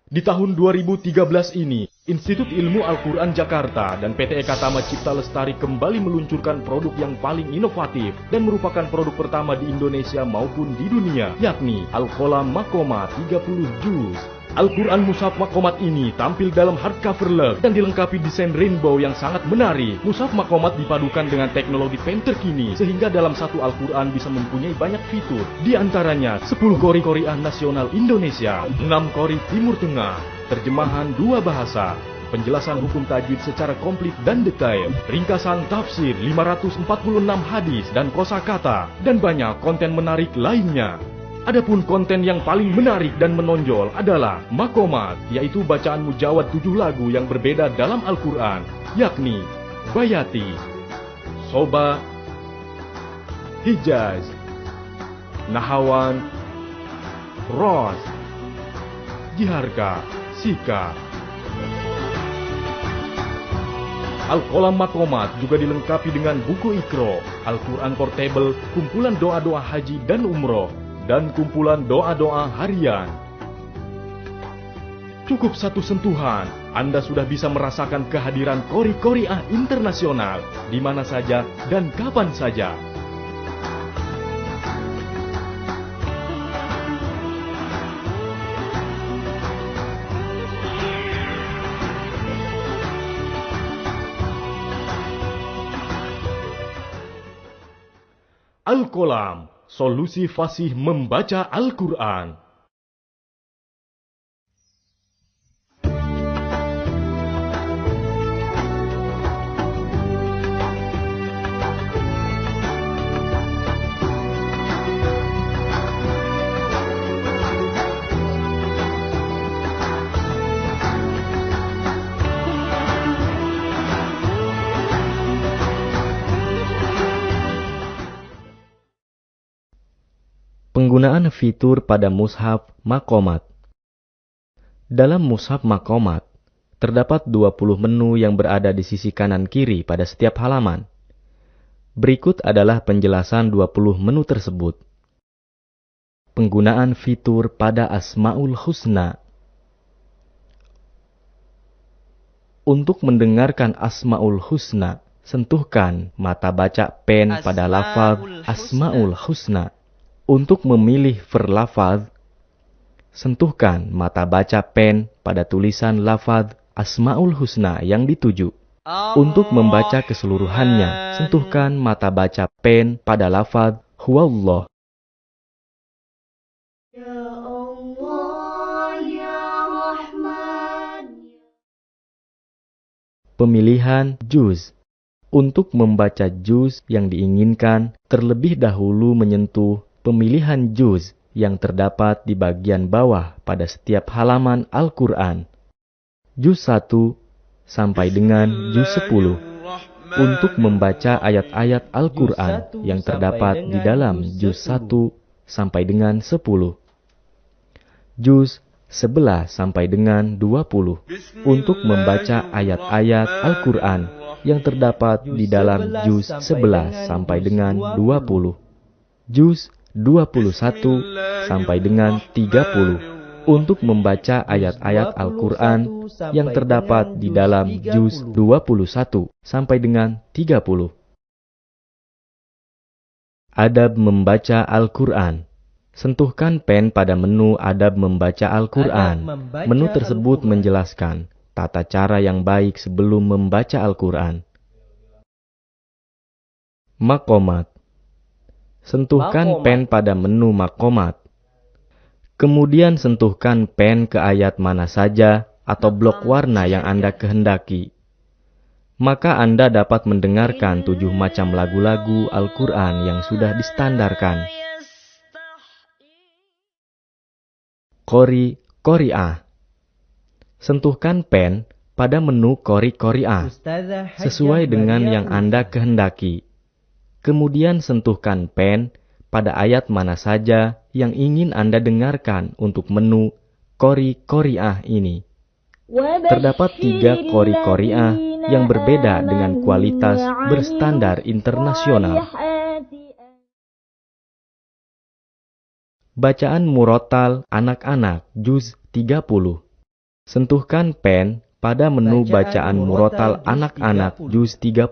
Di tahun 2013 ini, Institut Ilmu Al-Quran Jakarta dan PT Ekatama Cipta Lestari kembali meluncurkan produk yang paling inovatif dan merupakan produk pertama di Indonesia maupun di dunia, yakni Al-Qalam Maqamat 30 juz. Al-Quran Mushaf Maqamat ini tampil dalam hardcover leg dan dilengkapi desain rainbow yang sangat menarik. Mushaf Maqamat dipadukan dengan teknologi pen terkini sehingga dalam satu Al-Quran bisa mempunyai banyak fitur. Di antaranya 10 qori Qori'ah nasional Indonesia, 6 qori Timur Tengah, terjemahan 2 bahasa, penjelasan hukum tajwid secara komplit dan detail, ringkasan tafsir 546 hadis dan kosakata, dan banyak konten menarik lainnya. Adapun konten yang paling menarik dan menonjol adalah Maqamat, yaitu bacaan mujawad 7 lagu yang berbeda dalam Al-Quran, yakni Bayati, Soba, Hijaz, Nahawan, Ros, Jiharka, Sika. Al-Qalam Maqamat juga dilengkapi dengan buku Iqra, Al-Quran Portable, kumpulan doa-doa haji dan umroh, dan kumpulan doa-doa harian. Cukup satu sentuhan, Anda sudah bisa merasakan kehadiran qori Qori'ah internasional di mana saja dan kapan saja. Al-Qalam, solusi fasih membaca Al-Quran. Penggunaan fitur pada Mushaf Maqamat. Dalam Mushaf Maqamat, terdapat 20 menu yang berada di sisi kanan kiri pada setiap halaman. Berikut adalah penjelasan 20 menu tersebut. Penggunaan fitur pada Asmaul Husna. Untuk mendengarkan Asmaul Husna, sentuhkan mata baca pen pada lafaz Asmaul Husna. Untuk memilih verlafaz, sentuhkan mata baca pen pada tulisan lafaz Asmaul Husna yang dituju. Untuk membaca keseluruhannya, sentuhkan mata baca pen pada lafaz Huwallah. Pemilihan juz. Untuk membaca juz yang diinginkan, terlebih dahulu menyentuh pemilihan juz yang terdapat di bagian bawah pada setiap halaman Al-Quran. Juz 1 sampai dengan juz 10. Untuk membaca ayat-ayat Al-Quran yang terdapat di dalam juz 1 sampai dengan 10. Juz 11 sampai dengan 20. Untuk membaca ayat-ayat Al-Quran yang terdapat di dalam juz 11 sampai dengan 20. Juz 21 sampai dengan 30 untuk membaca ayat-ayat Al-Quran yang terdapat di dalam juz 21 sampai dengan 30. Adab membaca Al-Quran. Sentuhkan pen pada menu Adab membaca Al-Quran. Menu tersebut menjelaskan tata cara yang baik sebelum membaca Al-Quran. Maqamat. Sentuhkan pen pada menu Maqamat. Kemudian sentuhkan pen ke ayat mana saja atau blok warna yang Anda kehendaki. Maka Anda dapat mendengarkan 7 macam lagu-lagu Al-Quran yang sudah distandarkan. Qori Qori'ah. Sentuhkan pen pada menu qori Qori'ah sesuai dengan yang Anda kehendaki. Kemudian sentuhkan pen pada ayat mana saja yang ingin Anda dengarkan untuk menu qori Qori'ah ini. Terdapat 3 qori Qori'ah yang berbeda dengan kualitas berstandar internasional. Bacaan murotal anak-anak juz 30. Sentuhkan pen pada menu bacaan murotal anak-anak juz 30.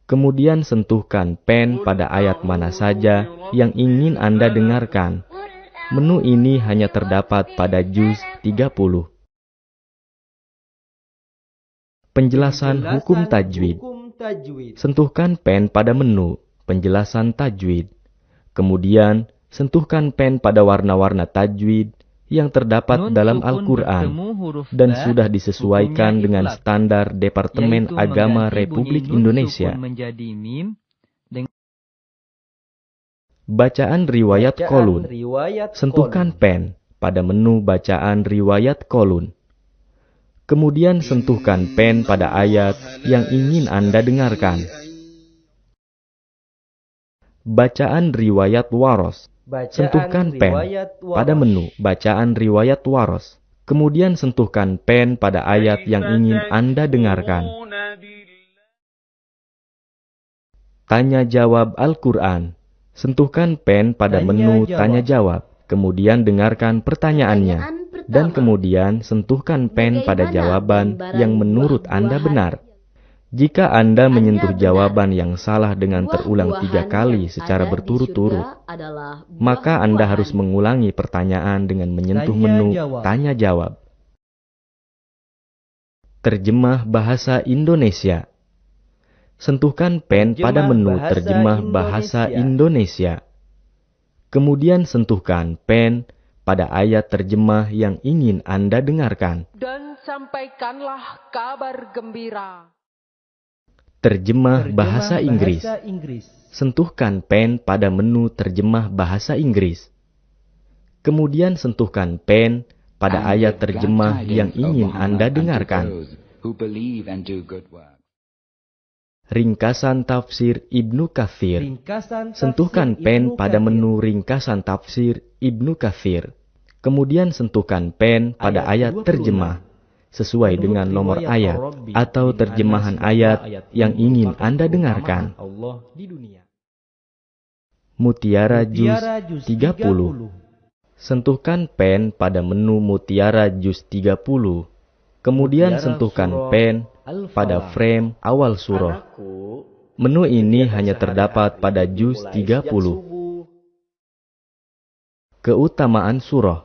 Kemudian sentuhkan pen pada ayat mana saja yang ingin Anda dengarkan. Menu ini hanya terdapat pada juz 30. Penjelasan hukum tajwid. Sentuhkan pen pada menu penjelasan tajwid. Kemudian, sentuhkan pen pada warna-warna tajwid yang terdapat dalam Al-Quran dan sudah disesuaikan dengan standar Departemen Agama Republik Indonesia. Bacaan riwayat kolun. Sentuhkan pen pada menu bacaan riwayat kolun. Kemudian sentuhkan pen pada ayat yang ingin Anda dengarkan. Bacaan riwayat waros. Sentuhkan pen pada menu bacaan riwayat waros. Kemudian sentuhkan pen pada ayat yang ingin Anda dengarkan. Tanya jawab Al-Quran. Sentuhkan pen pada menu tanya jawab. Kemudian dengarkan pertanyaannya. Dan kemudian sentuhkan pen pada jawaban yang menurut Anda benar. Jika Anda menyentuh jawaban yang salah dengan terulang 3 kali secara berturut-turut, maka Anda harus mengulangi pertanyaan dengan menyentuh menu tanya jawab. Terjemah bahasa Indonesia. Sentuhkan pen pada menu terjemah bahasa Indonesia. Kemudian sentuhkan pen pada ayat terjemah yang ingin Anda dengarkan. Dan sampaikanlah kabar gembira. Terjemah bahasa Inggris. Sentuhkan pen pada menu terjemah bahasa Inggris. Kemudian sentuhkan pen pada ayat terjemah yang ingin Anda dengarkan. Ringkasan tafsir Ibnu Katsir. Sentuhkan pen pada menu ringkasan tafsir Ibnu Katsir. Kemudian sentuhkan pen pada ayat terjemah sesuai dengan nomor ayat atau terjemahan ayat yang ingin Anda dengarkan. Mutiara juz 30. Sentuhkan pen pada menu Mutiara juz 30. Kemudian sentuhkan pen pada frame awal surah. Menu ini hanya terdapat pada juz 30. Keutamaan surah.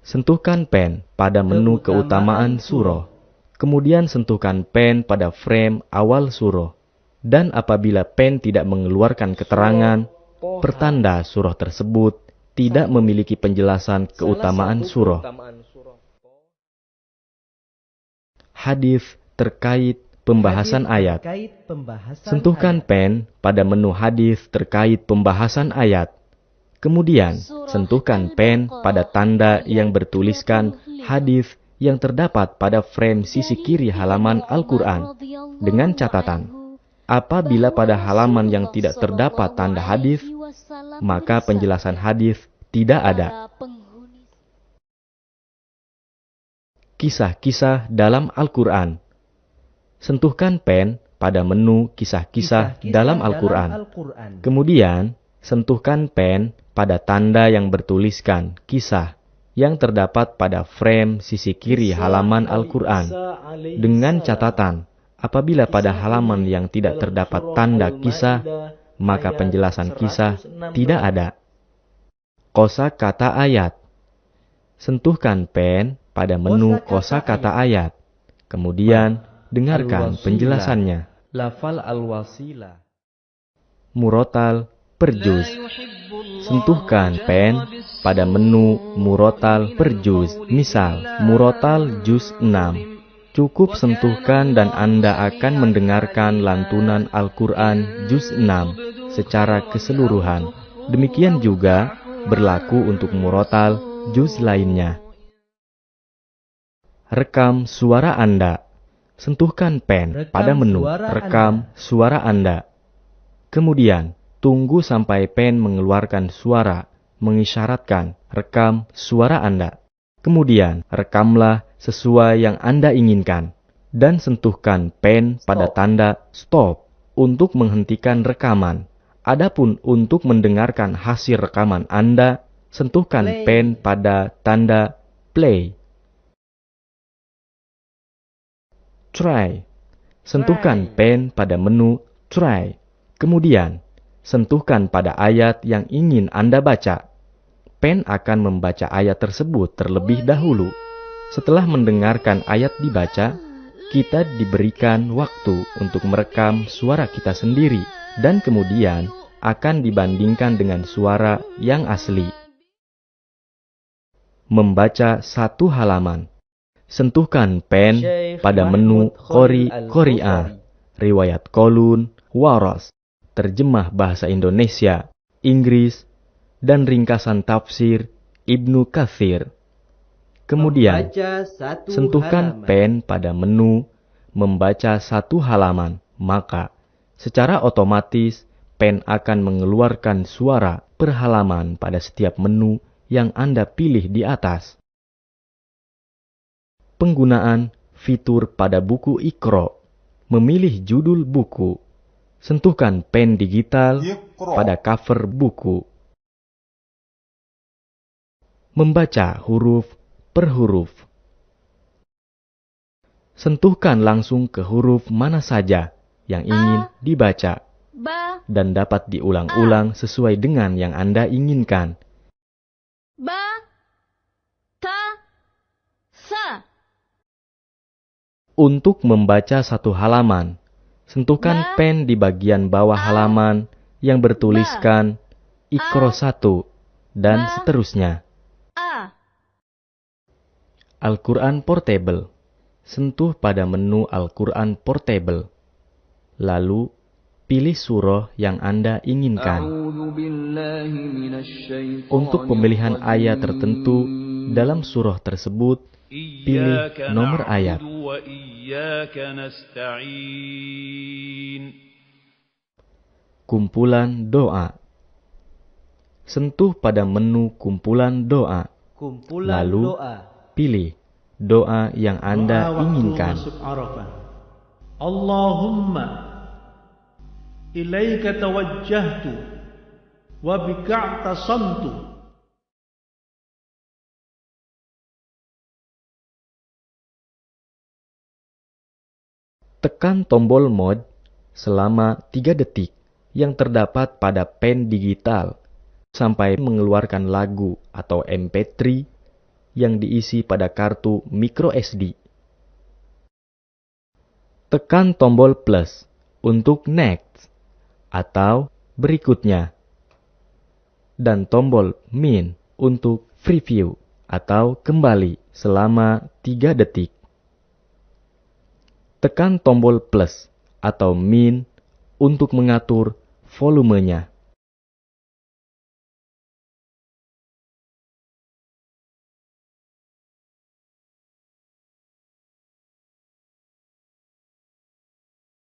Sentuhkan pen pada menu keutamaan surah. Kemudian sentuhkan pen pada frame awal surah. Dan apabila pen tidak mengeluarkan keterangan, pertanda surah tersebut tidak memiliki penjelasan keutamaan surah. Hadis terkait pembahasan ayat. Sentuhkan pen pada menu hadis terkait pembahasan ayat. Kemudian, sentuhkan pen pada tanda yang bertuliskan hadis yang terdapat pada frame sisi kiri halaman Al-Quran dengan catatan, apabila pada halaman yang tidak terdapat tanda hadis, maka penjelasan hadis tidak ada. Kisah-kisah dalam Al-Quran. Sentuhkan pen pada menu kisah-kisah dalam Al-Quran. Kemudian, sentuhkan pen pada tanda yang bertuliskan kisah yang terdapat pada frame sisi kiri halaman Al-Quran dengan catatan, apabila pada halaman yang tidak terdapat tanda kisah, maka penjelasan kisah tidak ada. Kosakata ayat. Sentuhkan pen pada menu kosakata ayat. Kemudian, dengarkan penjelasannya. Lafal al-wasilah. Murotal per juz. Sentuhkan pen pada menu murotal per juz. Misal, murotal juz 6. Cukup sentuhkan dan Anda akan mendengarkan lantunan Al-Quran juz 6 secara keseluruhan. Demikian juga berlaku untuk murotal juz lainnya. Rekam suara Anda. Sentuhkan pen pada menu rekam suara Anda. Kemudian, tunggu sampai pen mengeluarkan suara, mengisyaratkan rekam suara Anda. Kemudian, rekamlah sesuai yang Anda inginkan. Dan sentuhkan pen pada tanda stop untuk menghentikan rekaman. Adapun untuk mendengarkan hasil rekaman Anda, sentuhkan pen pada tanda play. try. Sentuhkan pen pada menu try. Kemudian, sentuhkan pada ayat yang ingin Anda baca. Pen akan membaca ayat tersebut terlebih dahulu. Setelah mendengarkan ayat dibaca, kita diberikan waktu untuk merekam suara kita sendiri dan kemudian akan dibandingkan dengan suara yang asli. Membaca satu halaman. Sentuhkan pen pada menu Qori Qori'ah, riwayat Qolun, Waras, terjemah bahasa Indonesia, Inggris, dan ringkasan tafsir Ibnu Katsir. Kemudian, sentuhkan pen pada menu membaca satu halaman, maka secara otomatis pen akan mengeluarkan suara per halaman pada setiap menu yang Anda pilih di atas. Penggunaan fitur pada buku Iqra. Memilih judul buku. Sentuhkan pen digital pada cover buku. Membaca huruf per huruf. Sentuhkan langsung ke huruf mana saja yang ingin dibaca dan dapat diulang-ulang sesuai dengan yang Anda inginkan. Ba, ta, sa. Untuk membaca satu halaman, sentuhkan pen di bagian bawah halaman yang bertuliskan Iqra 1 dan seterusnya. Al-Quran Portable. Sentuh pada menu Al-Quran Portable. Lalu, pilih surah yang Anda inginkan. Untuk pemilihan ayat tertentu dalam surah tersebut, pilih nomor ayat. Kumpulan doa. Sentuh pada menu kumpulan doa. Lalu, pilih doa yang Anda inginkan. Allahumma ilaika tawajjahtu wa bika i'tasamtu. Tekan tombol mode selama 3 detik yang terdapat pada pen digital sampai mengeluarkan lagu atau MP3 yang diisi pada kartu microSD. Tekan tombol plus untuk next atau berikutnya dan tombol min untuk preview atau kembali selama 3 detik. Tekan tombol plus atau min untuk mengatur volumenya.